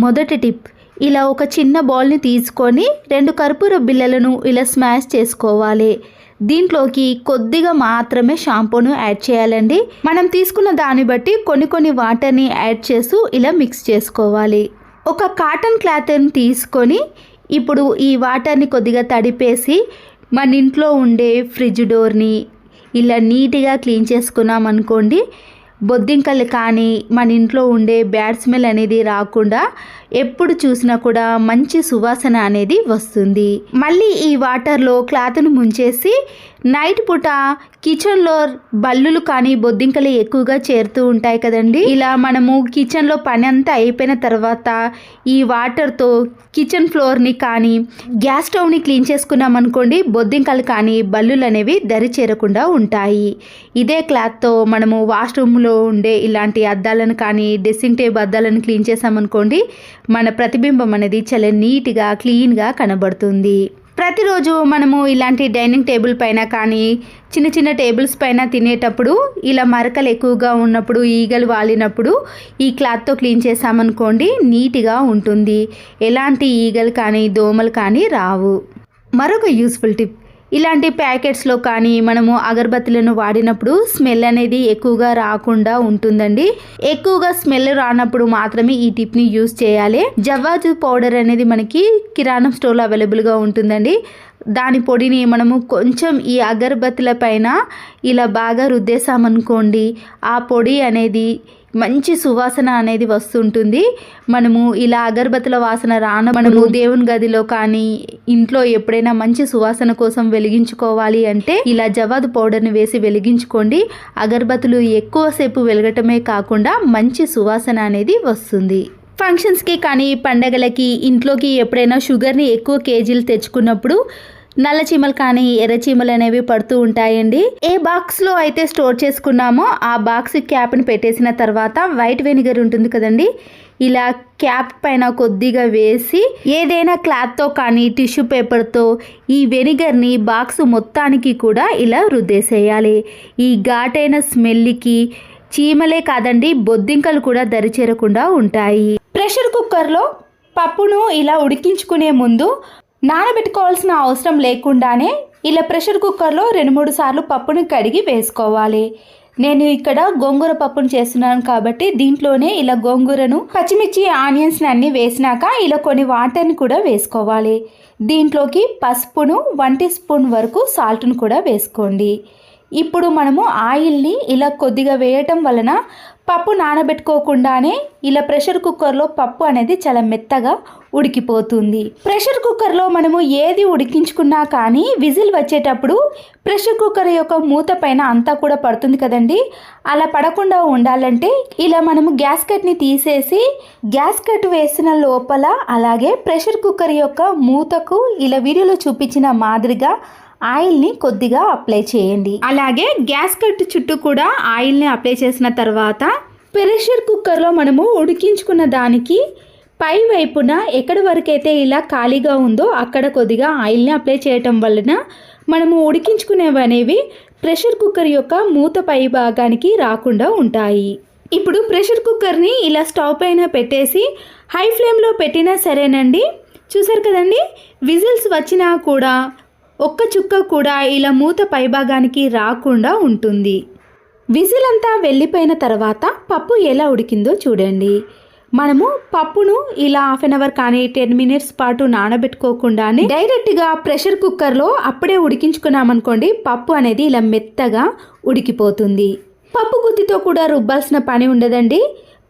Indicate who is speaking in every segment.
Speaker 1: మొదటి టిప్, ఇలా ఒక చిన్న బౌల్ని తీసుకొని 2 కర్పూర బిళ్ళలను ఇలా స్మాష్ చేసుకోవాలి. దీంట్లోకి కొద్దిగా మాత్రమే షాంపూను యాడ్ చేయాలండి. మనం తీసుకున్న దాన్ని బట్టి కొన్ని వాటర్ని యాడ్ చేస్తూ ఇలా మిక్స్ చేసుకోవాలి. ఒక కాటన్ క్లాత్ని తీసుకొని ఇప్పుడు ఈ వాటర్ని కొద్దిగా తడిపేసి మన ఇంట్లో ఉండే ఫ్రిడ్జ్ డోర్ని ఇలా నీట్గా క్లీన్ చేసుకున్నాం అనుకోండి, బొద్దింకలు కానీ మన ఇంట్లో ఉండే బ్యాడ్ స్మెల్ అనేది రాకుండా ఎప్పుడు చూసినా కూడా మంచి సువాసన అనేది వస్తుంది. మళ్ళీ ఈ వాటర్లో క్లాత్ను ముంచేసి నైట్ పూట కిచెన్లో బల్లులు కానీ బొద్దింకలు ఎక్కువగా చేరుతూ ఉంటాయి కదండి. ఇలా మనము కిచెన్లో పని అంతా అయిపోయిన తర్వాత ఈ వాటర్తో కిచెన్ ఫ్లోర్ని కానీ గ్యాస్ స్టవ్ని క్లీన్ చేసుకున్నాం అనుకోండి, బొద్దింకలు కానీ బల్లులు అనేవి దరి చేరకుండా ఉంటాయి. ఇదే క్లాత్తో మనము వాష్రూమ్లో ఉండే ఇలాంటి అద్దాలను కానీ డ్రెస్సింగ్ టేబుల్ అద్దాలను క్లీన్ చేసామనుకోండి, మన ప్రతిబింబం అనేది చాలా నీట్గా క్లీన్గా కనబడుతుంది. ప్రతిరోజు మనము ఇలాంటి డైనింగ్ టేబుల్ పైన కానీ చిన్న టేబుల్స్ పైన తినేటప్పుడు ఇలా మరకలు ఎక్కువగా ఉన్నప్పుడు, ఈగలు వాలినప్పుడు ఈ క్లాత్తో క్లీన్ చేసామనుకోండి నీట్గా ఉంటుంది. ఎలాంటి ఈగలు కానీ దోమలు కానీ రావు. మరొక యూస్ఫుల్ టిప్, ఇలాంటి ప్యాకెట్స్లో కానీ మనము అగరబత్తులను వాడినప్పుడు స్మెల్ అనేది ఎక్కువగా రాకుండా ఉంటుందండి. ఎక్కువగా స్మెల్ రానప్పుడు మాత్రమే ఈ టిప్ని యూస్ చేయాలి. జవ్వాజు పౌడర్ అనేది మనకి కిరాణం స్టోర్లో అవైలబుల్గా ఉంటుందండి. దాని పొడిని మనము కొంచెం ఈ అగరబత్తుల పైన ఇలా బాగా రుద్దేశామనుకోండి, ఆ పొడి అనేది మంచి సువాసన అనేది వస్తుంటుంది. మనము ఇలా అగరబత్తుల వాసన మనము దేవుని గదిలో కానీ ఇంట్లో ఎప్పుడైనా మంచి సువాసన కోసం వెలిగించుకోవాలి అంటే ఇలా జవాదు పౌడర్ని వేసి వెలిగించుకోండి. అగరబత్తులు ఎక్కువసేపు వెలగటమే కాకుండా మంచి సువాసన అనేది వస్తుంది. ఫంక్షన్స్కి కానీ పండగలకి ఇంట్లోకి ఎప్పుడైనా షుగర్ని ఎక్కువ కేజీలు తెచ్చుకున్నప్పుడు నల్ల చీమలు కానీ ఎర్ర చీమలు అనేవి పడుతూ ఉంటాయండి. ఏ బాక్స్లో అయితే స్టోర్ చేసుకున్నామో ఆ బాక్స్ క్యాప్ని పెట్టేసిన తర్వాత వైట్ వెనిగర్ ఉంటుంది కదండి, ఇలా క్యాప్ పైన కొద్దిగా వేసి ఏదైనా క్లాత్తో కానీ టిష్యూ పేపర్తో ఈ వెనిగర్ని బాక్స్ మొత్తానికి కూడా ఇలా రుద్దేసేయాలి. ఈ ఘాటైన స్మెల్కి చీమలే కాదండి బొద్దింకలు కూడా దరిచేరకుండా ఉంటాయి. ప్రెషర్ కుక్కర్లో పప్పును ఇలా ఉడికించుకునే ముందు నానబెట్టుకోవాల్సిన అవసరం లేకుండానే ఇలా ప్రెషర్ కుక్కర్లో 2-3 సార్లు పప్పుని కడిగి వేసుకోవాలి. నేను ఇక్కడ గోంగూర పప్పును చేస్తున్నాను కాబట్టి దీంట్లోనే ఇలా గోంగూరను, పచ్చిమిర్చి, ఆనియన్స్ని అన్నీ వేసినాక ఇలా కొన్ని వాటర్ని కూడా వేసుకోవాలి. దీంట్లోకి పసుపును 1 టీ స్పూన్ వరకు సాల్ట్ను కూడా వేసుకోండి. ఇప్పుడు మనము ఆయిల్ని ఇలా కొద్దిగా వేయటం వలన పప్పు నానబెట్టుకోకుండానే ఇలా ప్రెషర్ కుక్కర్లో పప్పు అనేది చాలా మెత్తగా ఉడికిపోతుంది. ప్రెషర్ కుక్కర్లో మనము ఏది ఉడికించుకున్నా కానీ విజిల్ వచ్చేటప్పుడు ప్రెషర్ కుక్కర్ యొక్క మూత పైన అంతా కూడా పడుతుంది కదండి. అలా పడకుండా ఉండాలంటే ఇలా మనము గ్యాస్ కట్ని తీసేసి గ్యాస్ కట్ వేసిన లోపల అలాగే ప్రెషర్ కుక్కర్ యొక్క మూతకు ఇలా వీడియోలో చూపించిన మాదిరిగా ఆయిల్ని కొద్దిగా అప్లై చేయండి. అలాగే గ్యాస్ కట్ చుట్టూ కూడా ఆయిల్ని అప్లై చేసిన తర్వాత ప్రెషర్ కుక్కర్లో మనము ఉడికించుకున్న దానికి పై వైపున ఎక్కడి వరకైతే ఇలా ఖాళీగా ఉందో అక్కడ కొద్దిగా ఆయిల్ని అప్లై చేయటం వలన మనము ఉడికించుకునేవి అనేవి ప్రెషర్ కుక్కర్ యొక్క మూత పై భాగానికి రాకుండా ఉంటాయి. ఇప్పుడు ప్రెషర్ కుక్కర్ని ఇలా స్టవ్ పైన పెట్టేసి హై ఫ్లేమ్లో పెట్టినా సరేనండి. చూసారు కదండి, విజిల్స్ వచ్చినా కూడా ఒక్క చుక్క కూడా ఇలా మూత పైభాగానికి రాకుండా ఉంటుంది. విజిల్ అంతా వెళ్ళిపోయిన తర్వాత పప్పు ఎలా ఉడికిందో చూడండి. మనము పప్పును ఇలా 1/2 అవర్ కానీ 10 మినిట్స్ పాటు నానబెట్టుకోకుండానే డైరెక్ట్గా ప్రెషర్ కుక్కర్లో అప్పుడే ఉడికించుకున్నామనుకోండి, పప్పు అనేది ఇలా మెత్తగా ఉడికిపోతుంది. పప్పు గుత్తితో కూడా రుబ్బాల్సిన పని ఉండదండి.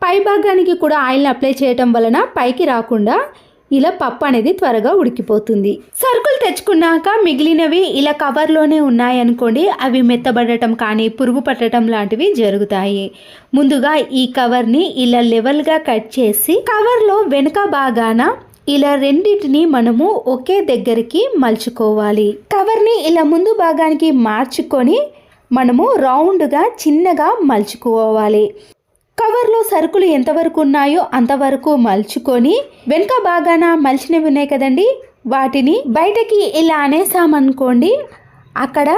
Speaker 1: పై భాగానికి కూడా ఆయిల్ని అప్లై చేయటం వలన పైకి రాకుండా ఇలా పప్పు అనేది త్వరగా ఉడికిపోతుంది. సరుకులు తెచ్చుకున్నాక మిగిలినవి ఇలా కవర్లోనే ఉన్నాయనుకోండి, అవి మెత్తబడటం కానీ పురుగు పట్టడం లాంటివి జరుగుతాయి. ముందుగా ఈ కవర్ని ఇలా లెవెల్గా కట్ చేసి కవర్లో వెనుక భాగాన ఇలా రెండింటిని మనము ఒకే దగ్గరికి మలుచుకోవాలి. కవర్ని ఇలా ముందు భాగానికి మార్చుకొని మనము రౌండ్గా చిన్నగా మలుచుకోవాలి. కవర్లో సరుకులు ఎంతవరకు ఉన్నాయో అంతవరకు మలుచుకొని వెనుక భాగాన మలిచినవి ఉన్నాయి కదండి, వాటిని బయటకి ఇలా అనేసామనుకోండి, అక్కడ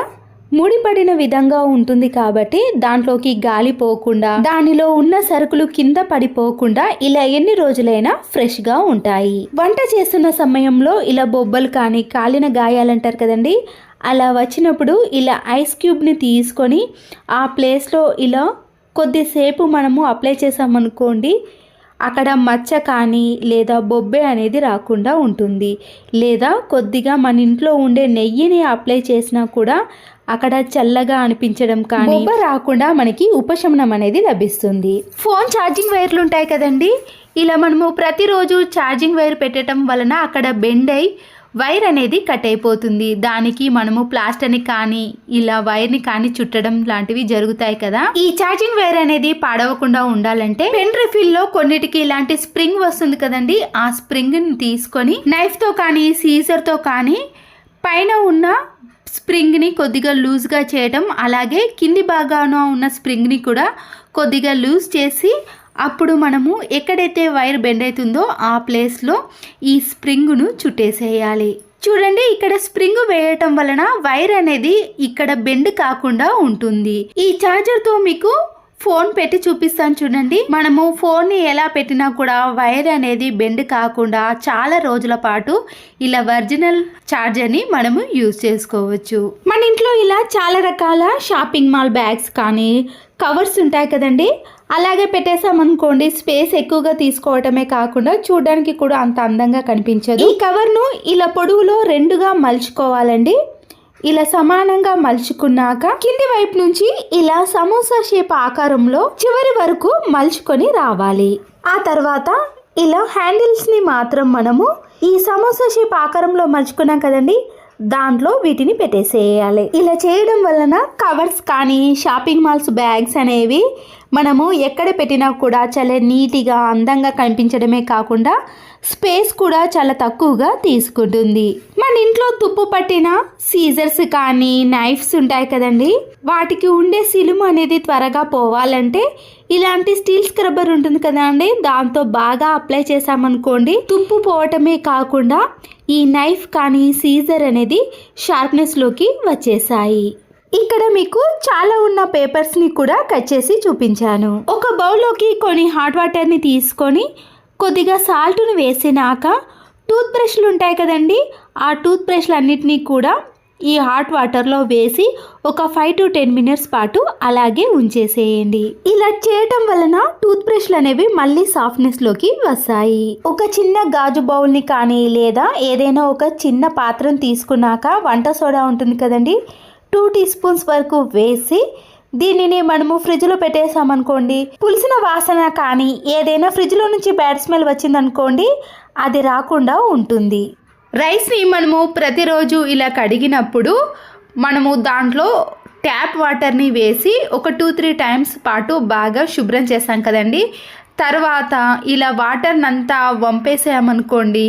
Speaker 1: ముడిపడిన విధంగా ఉంటుంది కాబట్టి దాంట్లోకి గాలి పోకుండా దానిలో ఉన్న సరుకులు కింద పడిపోకుండా ఇలా ఎన్ని రోజులైనా ఫ్రెష్గా ఉంటాయి. వంట చేస్తున్న సమయంలో ఇలా బొబ్బలు కానీ కాలిన గాయాలంటారు కదండి, అలా వచ్చినప్పుడు ఇలా ఐస్ క్యూబ్ని తీసుకొని ఆ ప్లేస్లో ఇలా కొద్దిసేపు మనము అప్లై చేసామనుకోండి, అక్కడ మచ్చ కానీ లేదా బొబ్బె అనేది రాకుండా ఉంటుంది. లేదా కొద్దిగా మన ఇంట్లో ఉండే నెయ్యిని అప్లై చేసినా కూడా అక్కడ చల్లగా అనిపించడం కానీ బొబ్బ రాకుండా మనకి ఉపశమనం అనేది లభిస్తుంది. ఫోన్ ఛార్జింగ్ వైర్లు ఉంటాయి కదండి, ఇలా మనము ప్రతిరోజు ఛార్జింగ్ వైర్ పెట్టడం వలన అక్కడ బెండ్ అయి వైర్ అనేది కట్ అయిపోతుంది. దానికి మనము ప్లాస్టర్ని కానీ ఇలా వైర్ని కానీ చుట్టడం లాంటివి జరుగుతాయి కదా. ఈ ఛార్జింగ్ వైర్ అనేది పాడవకుండా ఉండాలంటే పెన్ రిఫిల్లో కొన్నిటికి ఇలాంటి స్ప్రింగ్ వస్తుంది కదండి, ఆ స్ప్రింగ్ని తీసుకొని నైఫ్తో కానీ సీజర్తో కానీ పైన ఉన్న స్ప్రింగ్ని కొద్దిగా లూజ్గా చేయడం, అలాగే కింది భాగాన ఉన్న స్ప్రింగ్ని కూడా కొద్దిగా లూజ్ చేసి అప్పుడు మనము ఎక్కడైతే వైర్ బెండ్ అవుతుందో ఆ ప్లేస్లో ఈ స్ప్రింగ్ను చుట్టేసేయాలి. చూడండి, ఇక్కడ స్ప్రింగ్ వేయటం వలన వైర్ అనేది ఇక్కడ బెండ్ కాకుండా ఉంటుంది. ఈ ఛార్జర్తో మీకు ఫోన్ పెట్టి చూపిస్తాను చూడండి. మనము ఫోన్ని ఎలా పెట్టినా కూడా వైర్ అనేది బెండ్ కాకుండా చాలా రోజుల పాటు ఇలా ఒరిజినల్ ఛార్జర్ని మనము యూజ్ చేసుకోవచ్చు. మన ఇంట్లో ఇలా చాలా రకాల షాపింగ్ మాల్ బ్యాగ్స్ కానీ కవర్స్ ఉంటాయి కదండి, అలాగే పెట్టేసామనుకోండి స్పేస్ ఎక్కువగా తీసుకోవటమే కాకుండా చూడడానికి కూడా అంత అందంగా కనిపించదు. ఈ కవర్ను ఇలా పొడవులో రెండుగా మలుచుకోవాలండి. ఇలా సమానంగా మలుచుకున్నాక కింది వైపు నుంచి ఇలా సమోసా షేప్ ఆకారంలో చివరి వరకు మలుచుకొని రావాలి. ఆ తర్వాత ఇలా హ్యాండిల్స్ని మాత్రం మనము ఈ సమోసా షేప్ ఆకారంలో మలుచుకున్నాం కదండి, దాంట్లో వీటిని పెట్టేసేయాలి. ఇలా చేయడం వలన కవర్స్ కానీ షాపింగ్ మాల్స్ బ్యాగ్స్ అనేవి మనము ఎక్కడ పెట్టినా కూడా చాలా నీట్గా అందంగా కనిపించడమే కాకుండా స్పేస్ కూడా చాలా తక్కువగా తీసుకుంటుంది. మన ఇంట్లో తుప్పు పట్టిన సీజర్స్ కానీ నైఫ్స్ ఉంటాయి కదండి, వాటికి ఉండే సిలుము అనేది త్వరగా పోవాలంటే ఇలాంటి స్టీల్ స్క్రబ్బర్ ఉంటుంది కదా అండి, దాంతో బాగా అప్లై చేసామనుకోండి తుప్పు పోవటమే కాకుండా ఈ నైఫ్ కానీ సీజర్ అనేది షార్ప్నెస్లోకి వచ్చేసాయి. ఇక్కడ మీకు చాలా ఉన్న పేపర్స్ని కూడా కట్ చేసి చూపించాను. ఒక బౌల్లోకి కొన్ని హాట్ వాటర్ని తీసుకొని కొద్దిగా సాల్ట్ను వేసినాక టూత్ బ్రష్లు ఉంటాయి కదండి, ఆ టూత్ బ్రష్లు అన్నిటినీ కూడా ఈ హాట్ వాటర్లో వేసి ఒక 5 to 10 minutes పాటు అలాగే ఉంచేసేయండి. ఇలా చేయటం వలన టూత్ బ్రష్లు అనేవి మళ్ళీ సాఫ్ట్నెస్లోకి వస్తాయి. ఒక చిన్న గాజు బౌల్ని కానీ లేదా ఏదైనా ఒక చిన్న పాత్రను తీసుకున్నాక వంట సోడా ఉంటుంది కదండి, 2 teaspoons వరకు వేసి దీనిని మనము ఫ్రిడ్జ్లో పెట్టేసామనుకోండి, పులిసిన వాసన కానీ ఏదైనా ఫ్రిడ్జ్లో నుంచి బ్యాడ్ స్మెల్ వచ్చిందనుకోండి అది రాకుండా ఉంటుంది. రైస్ని మనము ప్రతిరోజు ఇలా కడిగినప్పుడు మనము దాంట్లో ట్యాప్ వాటర్ని వేసి ఒక 2-3 times పాటు బాగా శుభ్రం చేస్తాం కదండి. తర్వాత ఇలా వాటర్ని అంతా వంపేసామనుకోండి,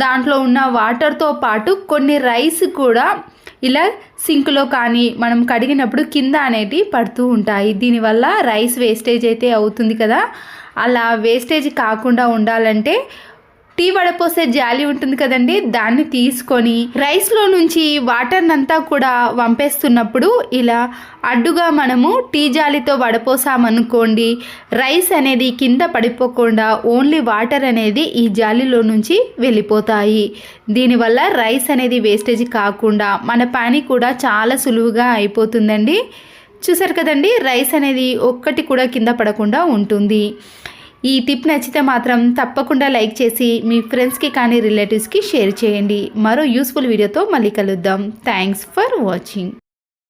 Speaker 1: దాంట్లో ఉన్న వాటర్తో పాటు కొన్ని రైస్ కూడా ఇలా సింక్లో కానీ మనం కడిగినప్పుడు కింద అనేటివి పడుతూ ఉంటాయి. దీనివల్ల రైస్ వేస్టేజ్ అయితే అవుతుంది కదా, అలా వేస్టేజ్ కాకుండా ఉండాలంటే టీ వడపోసే జాలి ఉంటుంది కదండి, దాన్ని తీసుకొని రైస్లో నుంచి వాటర్ని అంతా కూడా వంపేస్తున్నప్పుడు ఇలా అడ్డుగా మనము టీ జాలితో వడపోసామనుకోండి రైస్ అనేది కింద పడిపోకుండా ఓన్లీ వాటర్ అనేది ఈ జాలిలో నుంచి వెళ్ళిపోతాయి. దీనివల్ల రైస్ అనేది వేస్టేజ్ కాకుండా మన పని కూడా చాలా సులువుగా అయిపోతుందండి. చూసారు కదండి, రైస్ అనేది ఒక్కటి కూడా కింద పడకుండా ఉంటుంది. ఈ టిప్ నచ్చితే మాత్రం తప్పకుండా లైక్ చేసి మీ ఫ్రెండ్స్కి కానీ రిలేటివ్స్కి షేర్ చేయండి. మరో యూస్ఫుల్ వీడియోతో మళ్ళీ కలుద్దాం. Thanks for watching.